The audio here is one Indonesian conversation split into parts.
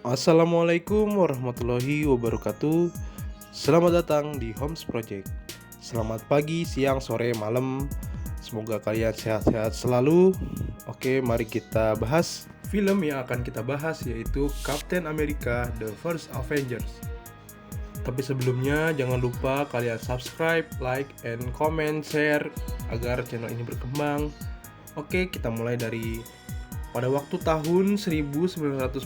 Assalamualaikum warahmatullahi wabarakatuh. Selamat datang di Homes Project. Selamat pagi, siang, sore, malam. Semoga kalian sehat-sehat selalu. Oke, mari kita bahas film yang akan kita bahas, yaitu Captain America: The First Avengers. Tapi sebelumnya jangan lupa kalian subscribe, like, and comment, share agar channel ini berkembang. Oke, kita mulai dari pada waktu tahun 1942,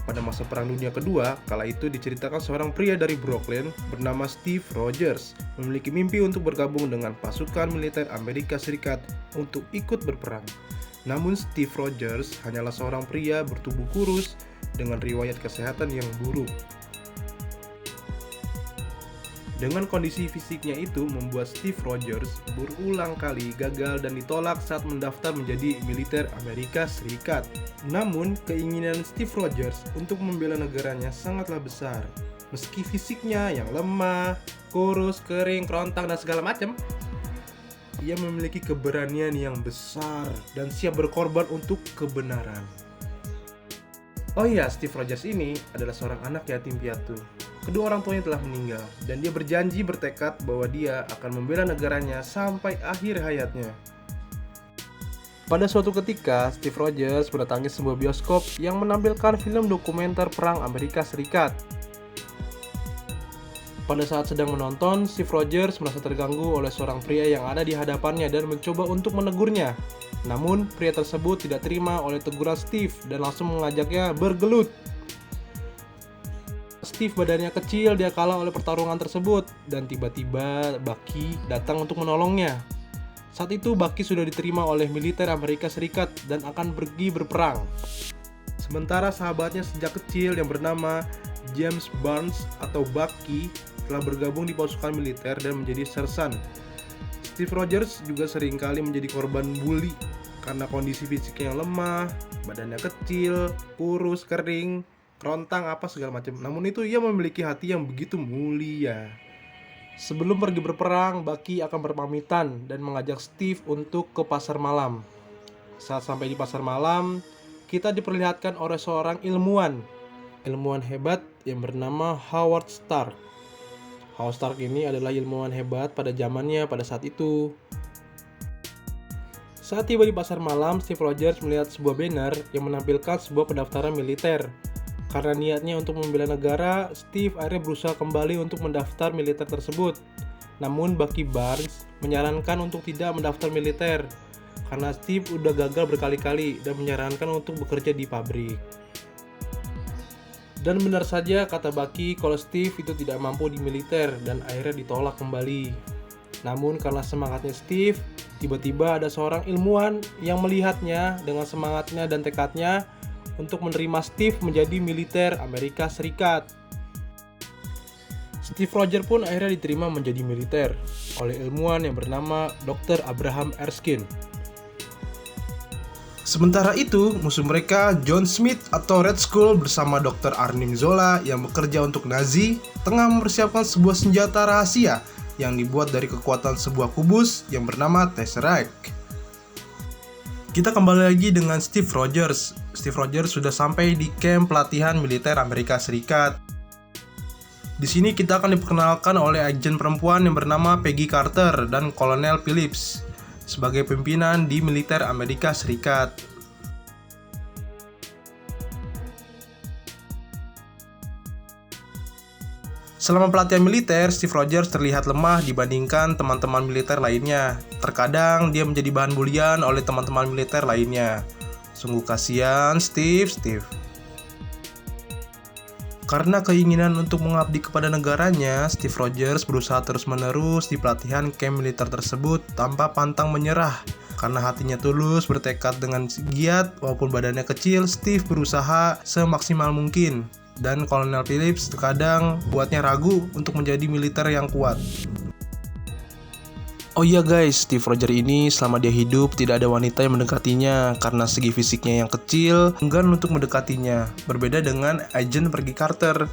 pada masa Perang Dunia Kedua, kala itu diceritakan seorang pria dari Brooklyn bernama Steve Rogers memiliki mimpi untuk bergabung dengan pasukan militer Amerika Serikat untuk ikut berperang. Namun Steve Rogers hanyalah seorang pria bertubuh kurus dengan riwayat kesehatan yang buruk. Dengan kondisi fisiknya itu membuat Steve Rogers berulang kali gagal dan ditolak saat mendaftar menjadi militer Amerika Serikat. Namun, keinginan Steve Rogers untuk membela negaranya sangatlah besar. Meski fisiknya yang lemah, kurus, kering, kerontang, dan segala macam, ia memiliki keberanian yang besar dan siap berkorban untuk kebenaran. Oh iya, Steve Rogers ini adalah seorang anak yatim piatu. Kedua orang tuanya telah meninggal, dan dia berjanji bertekad bahwa dia akan membela negaranya sampai akhir hayatnya. Pada suatu ketika, Steve Rogers mendatangi sebuah bioskop yang menampilkan film dokumenter perang Amerika Serikat. Pada saat sedang menonton, Steve Rogers merasa terganggu oleh seorang pria yang ada di hadapannya dan mencoba untuk menegurnya. Namun, pria tersebut tidak terima oleh teguran Steve dan langsung mengajaknya bergelut. Steve badannya kecil, dia kalah oleh pertarungan tersebut, dan tiba-tiba Bucky datang untuk menolongnya. Saat itu Bucky sudah diterima oleh militer Amerika Serikat dan akan pergi berperang. Sementara sahabatnya sejak kecil yang bernama James Barnes atau Bucky telah bergabung di pasukan militer dan menjadi sersan. Steve Rogers juga seringkali menjadi korban bully karena kondisi fisiknya yang lemah, badannya kecil, kurus, kering, kerontang, apa segala macam. Namun itu ia memiliki hati yang begitu mulia. Sebelum pergi berperang, Bucky akan berpamitan dan mengajak Steve untuk ke pasar malam. Saat sampai di pasar malam, kita diperlihatkan oleh seorang ilmuwan hebat yang bernama Howard Stark. Howard Stark ini adalah ilmuwan hebat pada zamannya pada saat itu. Saat tiba di pasar malam, Steve Rogers melihat sebuah banner yang menampilkan sebuah pendaftaran militer. Karena niatnya untuk membela negara, Steve akhirnya berusaha kembali untuk mendaftar militer tersebut. Namun Bucky Barnes menyarankan untuk tidak mendaftar militer karena Steve udah gagal berkali-kali dan menyarankan untuk bekerja di pabrik. Dan benar saja kata Bucky kalau Steve itu tidak mampu di militer dan akhirnya ditolak kembali. Namun karena semangatnya Steve, tiba-tiba ada seorang ilmuwan yang melihatnya dengan semangatnya dan tekadnya untuk menerima Steve menjadi militer Amerika Serikat. Steve Rogers pun akhirnya diterima menjadi militer oleh ilmuwan yang bernama Dr. Abraham Erskine. Sementara itu, musuh mereka, John Smith atau Red Skull bersama Dr. Arnim Zola yang bekerja untuk Nazi, tengah mempersiapkan sebuah senjata rahasia yang dibuat dari kekuatan sebuah kubus yang bernama Tesseract. Kita kembali lagi dengan Steve Rogers. Steve Rogers sudah sampai di camp pelatihan militer Amerika Serikat. Di sini kita akan diperkenalkan oleh agen perempuan yang bernama Peggy Carter dan Kolonel Phillips sebagai pimpinan di militer Amerika Serikat. Selama pelatihan militer, Steve Rogers terlihat lemah dibandingkan teman-teman militer lainnya. Terkadang dia menjadi bahan bulian oleh teman-teman militer lainnya. Sungguh kasihan Steve. Karena keinginan untuk mengabdi kepada negaranya, Steve Rogers berusaha terus-menerus di pelatihan camp militer tersebut tanpa pantang menyerah. Karena hatinya tulus, bertekad dengan giat, walaupun badannya kecil, Steve berusaha semaksimal mungkin. Dan Kolonel Phillips terkadang buatnya ragu untuk menjadi militer yang kuat. Oh iya guys, Steve Rogers ini selama dia hidup tidak ada wanita yang mendekatinya karena segi fisiknya yang kecil, enggan untuk mendekatinya. Berbeda dengan agen Peggy Carter,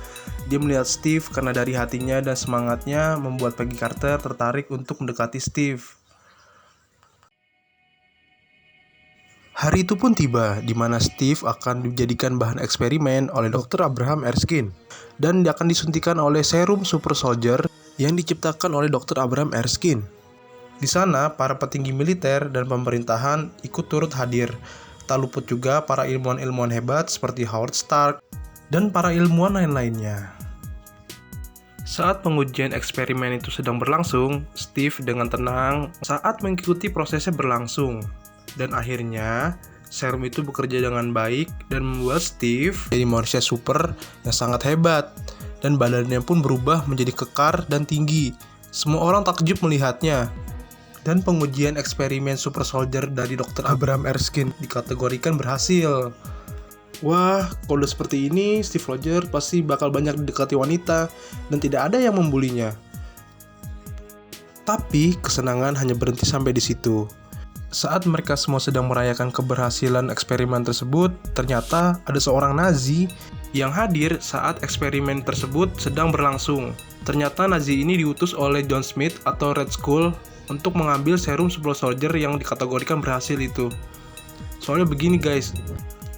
dia melihat Steve karena dari hatinya dan semangatnya membuat Peggy Carter tertarik untuk mendekati Steve. Hari itu pun tiba, di mana Steve akan dijadikan bahan eksperimen oleh Dr. Abraham Erskine dan akan disuntikan oleh serum super soldier yang diciptakan oleh Dr. Abraham Erskine. Di sana, para petinggi militer dan pemerintahan ikut turut hadir. Tak luput juga para ilmuwan-ilmuwan hebat seperti Howard Stark dan para ilmuwan lain-lainnya. Saat pengujian eksperimen itu sedang berlangsung, Steve dengan tenang saat mengikuti prosesnya berlangsung. Dan akhirnya, serum itu bekerja dengan baik dan membuat Steve jadi manusia super yang sangat hebat. Dan badannya pun berubah menjadi kekar dan tinggi. Semua orang takjub melihatnya. Dan pengujian eksperimen super soldier dari Dr. Abraham Erskine dikategorikan berhasil. Wah, kalau udah seperti ini, Steve Rogers pasti bakal banyak didekati wanita dan tidak ada yang membulinya. Tapi kesenangan hanya berhenti sampai di situ. Saat mereka semua sedang merayakan keberhasilan eksperimen tersebut, ternyata ada seorang Nazi yang hadir saat eksperimen tersebut sedang berlangsung. Ternyata Nazi ini diutus oleh John Smith atau Red Skull untuk mengambil serum super soldier yang dikategorikan berhasil itu. Soalnya begini guys,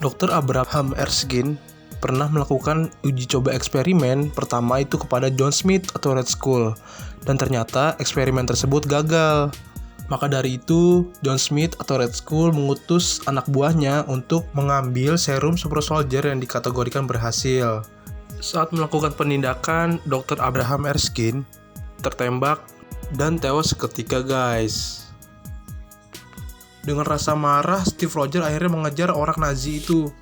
Dr. Abraham Erskine pernah melakukan uji coba eksperimen pertama itu kepada John Smith atau Red Skull, dan ternyata eksperimen tersebut gagal. Maka dari itu, John Smith atau Red Skull mengutus anak buahnya untuk mengambil serum super soldier yang dikategorikan berhasil. Saat melakukan penindakan, Dr. Abraham Erskine tertembak dan tewas seketika guys. Dengan rasa marah, Steve Rogers akhirnya mengejar orang Nazi itu.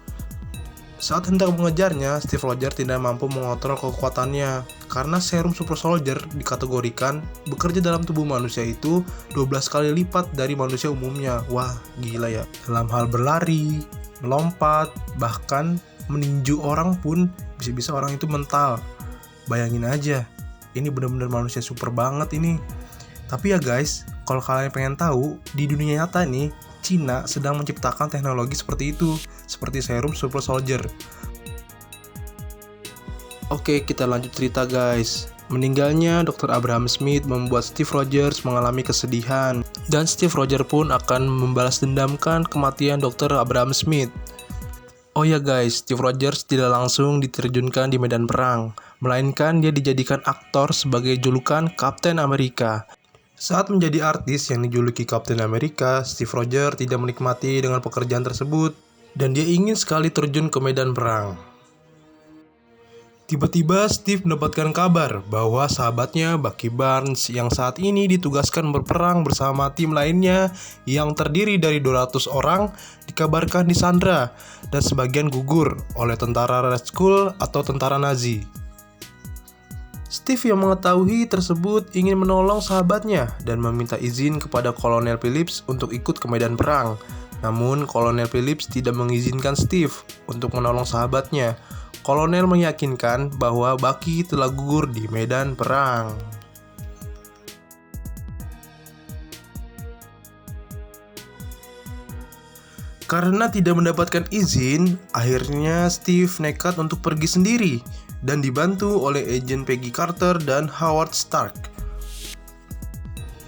Saat hendak mengejarnya, Steve Rogers tidak mampu mengontrol kekuatannya karena serum super soldier dikategorikan bekerja dalam tubuh manusia itu 12 kali lipat dari manusia umumnya. Wah, gila ya. Dalam hal berlari, melompat, bahkan meninju orang pun bisa-bisa orang itu mental. Bayangin aja, ini benar-benar manusia super banget ini. Tapi ya guys, kalau kalian pengen tahu, di dunia nyata nih, Cina sedang menciptakan teknologi seperti itu, seperti serum super soldier. Oke, kita lanjut cerita guys. Meninggalnya Dr. Abraham Smith membuat Steve Rogers mengalami kesedihan, dan Steve Rogers pun akan membalas dendamkan kematian Dr. Abraham Smith. Oh ya guys, Steve Rogers tidak langsung diterjunkan di medan perang, melainkan dia dijadikan aktor sebagai julukan Kapten Amerika. Saat menjadi artis yang dijuluki Kapten Amerika, Steve Rogers tidak menikmati dengan pekerjaan tersebut dan dia ingin sekali terjun ke medan perang. Tiba-tiba Steve mendapatkan kabar bahwa sahabatnya Bucky Barnes yang saat ini ditugaskan berperang bersama tim lainnya yang terdiri dari 200 orang dikabarkan disandra dan sebagian gugur oleh tentara Red Skull atau tentara Nazi. Steve yang mengetahui tersebut ingin menolong sahabatnya dan meminta izin kepada Kolonel Phillips untuk ikut ke medan perang. Namun, Kolonel Phillips tidak mengizinkan Steve untuk menolong sahabatnya. Kolonel meyakinkan bahwa Bucky telah gugur di medan perang. Karena tidak mendapatkan izin, akhirnya Steve nekat untuk pergi sendiri dan dibantu oleh agen Peggy Carter dan Howard Stark.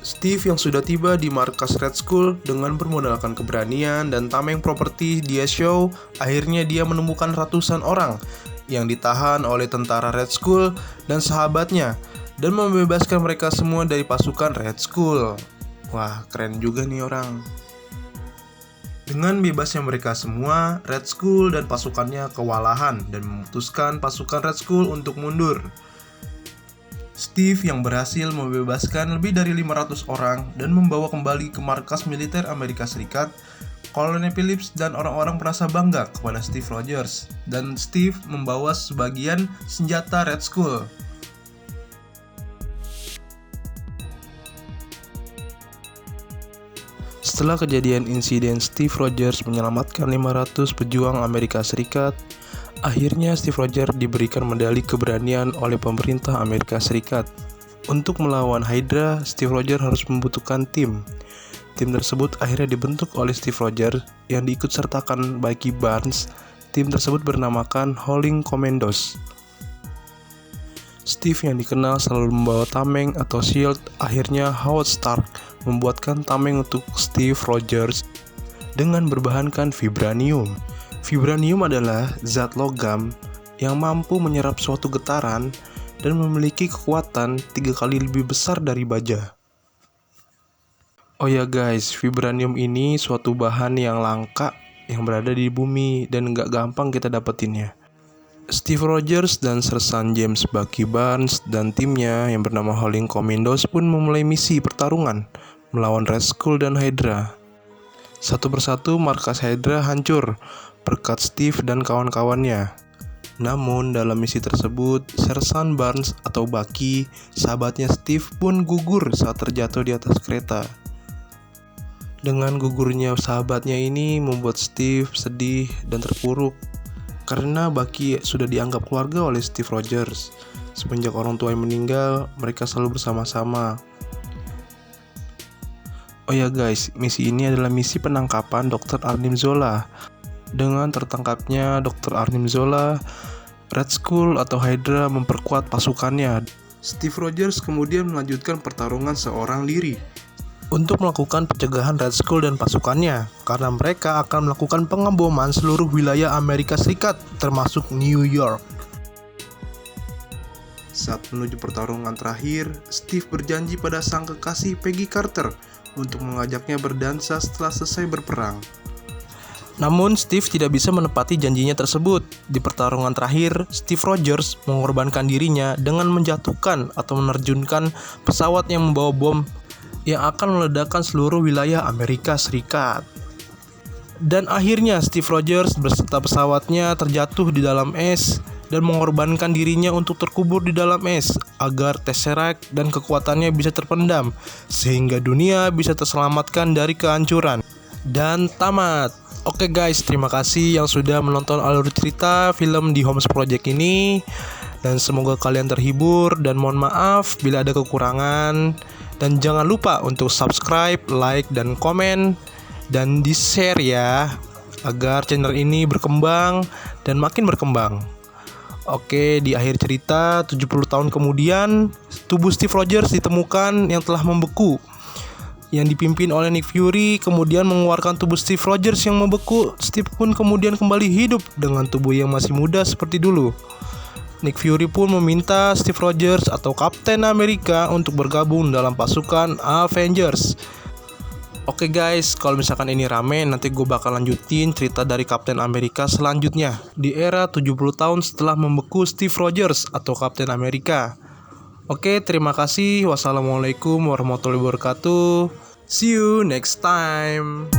Steve yang sudah tiba di markas Red Skull dengan bermodalkan keberanian dan tameng properti dia show, akhirnya dia menemukan ratusan orang yang ditahan oleh tentara Red Skull dan sahabatnya dan membebaskan mereka semua dari pasukan Red Skull. Wah, keren juga nih orang. Dengan bebasnya mereka semua, Red Skull dan pasukannya kewalahan dan memutuskan pasukan Red Skull untuk mundur. Steve yang berhasil membebaskan lebih dari 500 orang dan membawa kembali ke markas militer Amerika Serikat, Kolonel Phillips dan orang-orang merasa bangga kepada Steve Rogers, dan Steve membawa sebagian senjata Red Skull. Setelah kejadian insiden Steve Rogers menyelamatkan 500 pejuang Amerika Serikat, akhirnya Steve Rogers diberikan medali keberanian oleh pemerintah Amerika Serikat. Untuk melawan Hydra, Steve Rogers harus membutuhkan tim. Tim tersebut akhirnya dibentuk oleh Steve Rogers yang diikutsertakan Bucky Barnes. Tim tersebut bernamakan Howling Commandos. Steve yang dikenal selalu membawa tameng atau shield, akhirnya Howard Stark membuatkan tameng untuk Steve Rogers. dengan berbahankan vibranium. Vibranium adalah zat logam yang mampu menyerap suatu getaran dan memiliki kekuatan 3 kali lebih besar dari baja. Oh ya guys, vibranium ini suatu bahan yang langka yang berada di bumi dan nggak gampang kita dapetinnya. Steve Rogers dan Sersan James Bucky Barnes dan timnya yang bernama Howling Commandos pun memulai misi pertarungan melawan Red Skull dan Hydra. Satu persatu markas Hydra hancur berkat Steve dan kawan-kawannya. Namun dalam misi tersebut, Sersan Barnes atau Bucky, sahabatnya Steve pun gugur saat terjatuh di atas kereta. Dengan gugurnya sahabatnya ini membuat Steve sedih dan terpuruk karena Bucky sudah dianggap keluarga oleh Steve Rogers. Semenjak orang tua yang meninggal, mereka selalu bersama-sama. Oh ya guys, misi ini adalah misi penangkapan Dr. Arnim Zola. Dengan tertangkapnya Dr. Arnim Zola, Red Skull atau Hydra memperkuat pasukannya. Steve Rogers kemudian melanjutkan pertarungan seorang diri untuk melakukan pencegahan Red Skull dan pasukannya, karena mereka akan melakukan pengeboman seluruh wilayah Amerika Serikat, termasuk New York. Saat menuju pertarungan terakhir, Steve berjanji pada sang kekasih Peggy Carter untuk mengajaknya berdansa setelah selesai berperang. Namun Steve tidak bisa menepati janjinya tersebut. Di pertarungan terakhir, Steve Rogers mengorbankan dirinya dengan menjatuhkan atau menerjunkan pesawat yang membawa bom yang akan meledakkan seluruh wilayah Amerika Serikat. Dan akhirnya Steve Rogers beserta pesawatnya terjatuh di dalam es dan mengorbankan dirinya untuk terkubur di dalam es agar Tesseract dan kekuatannya bisa terpendam sehingga dunia bisa terselamatkan dari kehancuran. Dan tamat. Oke guys, terima kasih yang sudah menonton alur cerita film The Homs Project ini. Dan semoga kalian terhibur dan mohon maaf bila ada kekurangan. Dan jangan lupa untuk subscribe, like, dan komen. Dan di-share ya, agar channel ini berkembang dan makin berkembang. Oke, di akhir cerita 70 tahun kemudian, tubuh Steve Rogers ditemukan yang telah membeku, yang dipimpin oleh Nick Fury kemudian mengeluarkan tubuh Steve Rogers yang membeku. Steve pun kemudian kembali hidup dengan tubuh yang masih muda seperti dulu. Nick Fury pun meminta Steve Rogers atau Kapten Amerika untuk bergabung dalam pasukan Avengers. Oke guys, kalau misalkan ini rame, nanti gue bakal lanjutin cerita dari Kapten Amerika selanjutnya di era 70 tahun setelah membeku Steve Rogers atau Kapten Amerika. Oke, terima kasih. Wassalamualaikum warahmatullahi wabarakatuh. See you next time.